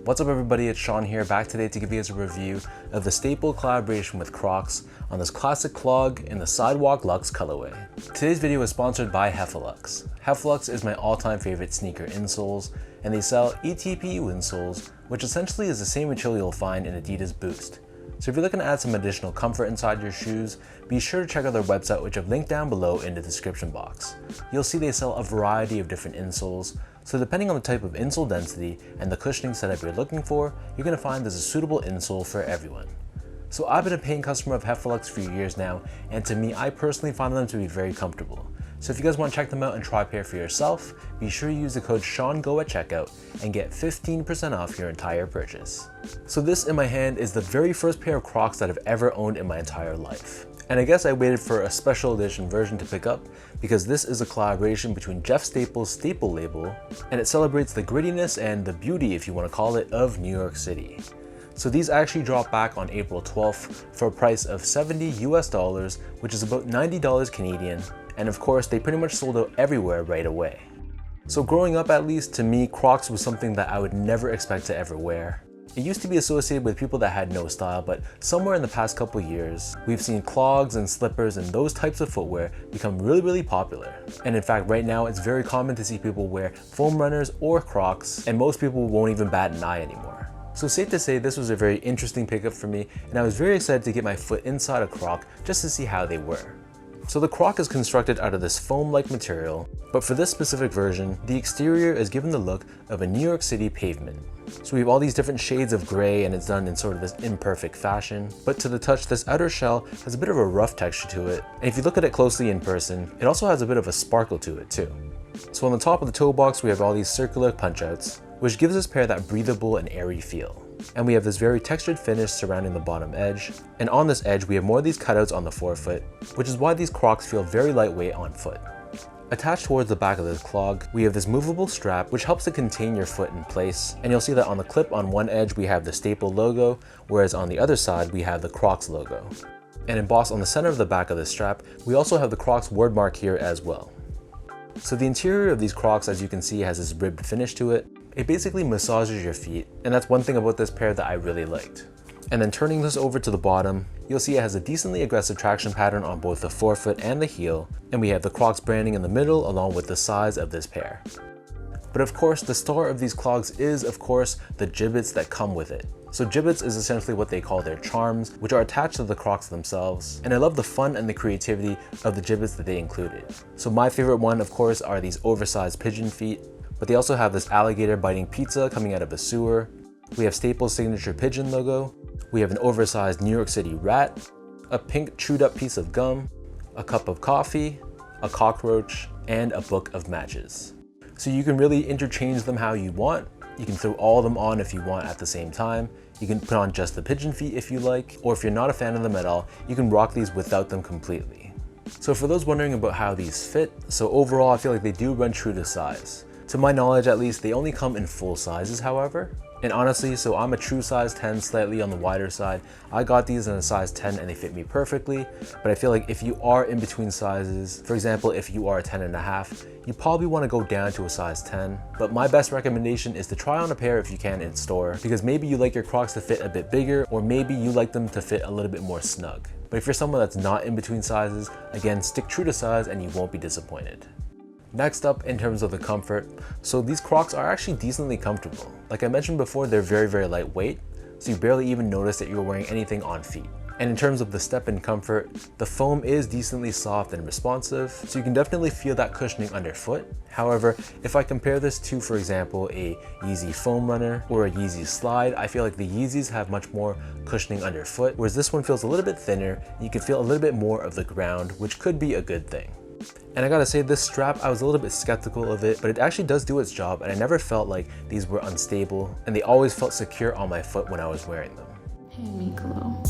What's up everybody, it's Sean here, back today to give you guys a review of the staple collaboration with Crocs on this classic clog in the Sidewalk Luxe colorway. Today's video is sponsored by Luxe. Luxe is my all-time favorite sneaker insoles, and they sell ETPU insoles, which essentially is the same material you'll find in Adidas Boost. So if you're looking to add some additional comfort inside your shoes, be sure to check out their website, which I've linked down below in the description box. You'll see they sell a variety of different insoles, so depending on the type of insole density and the cushioning setup you're looking for, you're going to find there's a suitable insole for everyone. So I've been a paying customer of Luxe for years now, and to me, I personally find them to be very comfortable. So if you guys want to check them out and try a pair for yourself, be sure you use the code SEANGO at checkout and get 15% off your entire purchase. So this in my hand is the very first pair of Crocs that I've ever owned in my entire life. And I guess I waited for a special edition version to pick up because this is a collaboration between Jeff Staples' Staple label, and it celebrates the grittiness and the beauty, if you want to call it, of New York City. So these actually dropped back on April 12th for a price of $70 US, which is about $90 Canadian. And of course, they pretty much sold out everywhere right away. So growing up, at least to me, Crocs was something that I would never expect to ever wear. It used to be associated with people that had no style, but somewhere in the past couple years, we've seen clogs and slippers and those types of footwear become really popular. And in fact, right now, it's very common to see people wear foam runners or Crocs, and most people won't even bat an eye anymore. So safe to say, this was a very interesting pickup for me, and I was very excited to get my foot inside a Croc just to see how they were. So the Croc is constructed out of this foam-like material, but for this specific version, the exterior is given the look of a New York City pavement. So we have all these different shades of gray, and it's done in sort of this imperfect fashion, but to the touch, this outer shell has a bit of a rough texture to it, and if you look at it closely in person, it also has a bit of a sparkle to it too. So on the top of the toe box, we have all these circular punch-outs, which gives this pair that breathable and airy feel. And we have this very textured finish surrounding the bottom edge, and on this edge we have more of these cutouts on the forefoot, which is why these Crocs feel very lightweight on foot. Attached towards the back of this clog, we have this movable strap which helps to contain your foot in place, and you'll see that on the clip on one edge we have the Staple logo, whereas on the other side we have the Crocs logo. And embossed on the center of the back of the strap, we also have the Crocs word mark here as well. So the interior of these Crocs, as you can see, has this ribbed finish to it. It basically massages your feet, and that's one thing about this pair that I really liked. And then turning this over to the bottom, you'll see it has a decently aggressive traction pattern on both the forefoot and the heel, and we have the Crocs branding in the middle along with the size of this pair. But of course, the star of these clogs is, of course, the Jibbets that come with it. So Jibbets is essentially what they call their charms, which are attached to the Crocs themselves. And I love the fun and the creativity of the Jibbets that they included. So my favorite one, of course, are these oversized pigeon feet, but they also have this alligator biting pizza coming out of a sewer. We have Staples' signature pigeon logo. We have an oversized New York City rat, a pink chewed up piece of gum, a cup of coffee, a cockroach, and a book of matches. So you can really interchange them how you want. You can throw all of them on if you want at the same time. You can put on just the pigeon feet if you like, or if you're not a fan of them at all, you can rock these without them completely. So for those wondering about how these fit, so overall I feel like they do run true to size. To my knowledge at least, they only come in full sizes however. And honestly, so I'm a true size 10, slightly on the wider side. I got these in a size 10 and they fit me perfectly, but I feel like if you are in between sizes, for example, if you are a 10.5, you probably want to go down to a size 10. But my best recommendation is to try on a pair if you can in store, because maybe you like your Crocs to fit a bit bigger, or maybe you like them to fit a little bit more snug. But if you're someone that's not in between sizes, again, stick true to size and you won't be disappointed. Next up, in terms of the comfort, so these Crocs are actually decently comfortable. Like I mentioned before, they're very lightweight, so you barely even notice that you're wearing anything on feet. And in terms of the step and comfort, the foam is decently soft and responsive, so you can definitely feel that cushioning underfoot. However, if I compare this to, for example, a Yeezy foam runner or a Yeezy slide, I feel like the Yeezys have much more cushioning underfoot, whereas this one feels a little bit thinner, and you can feel a little bit more of the ground, which could be a good thing. And I gotta say, this strap, I was a little bit skeptical of it, but it actually does do its job, and I never felt like these were unstable, and they always felt secure on my foot when I was wearing them. Hey, Miklo.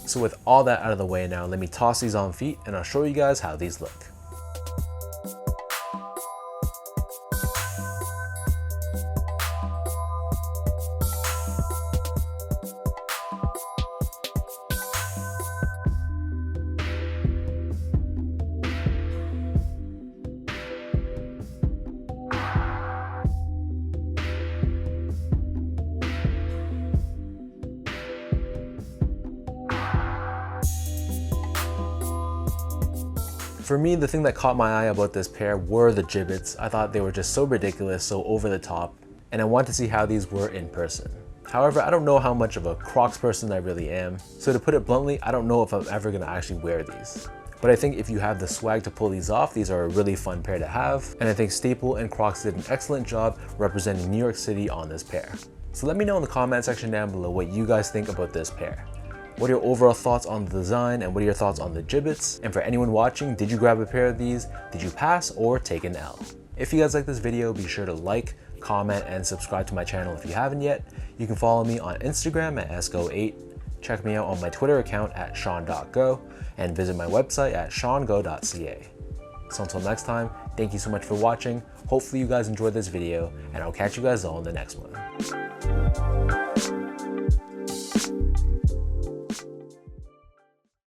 So with all that out of the way now, let me toss these on feet and I'll show you guys how these look. For me, the thing that caught my eye about this pair were the Jibbets. I thought they were just so ridiculous, so over the top, and I wanted to see how these were in person. However, I don't know how much of a Crocs person I really am, so to put it bluntly, I don't know if I'm ever gonna actually wear these. But I think if you have the swag to pull these off, these are a really fun pair to have, and I think Staple and Crocs did an excellent job representing New York City on this pair. So let me know in the comment section down below what you guys think about this pair. What are your overall thoughts on the design, and what are your thoughts on the Jibbets? And for anyone watching, did you grab a pair of these? Did you pass or take an L? If you guys like this video, be sure to like, comment, and subscribe to my channel if you haven't yet. You can follow me on Instagram at sgo8, check me out on my Twitter account at sean.go, and visit my website at seango.ca. So until next time, thank you so much for watching. Hopefully you guys enjoyed this video, and I'll catch you guys all in the next one.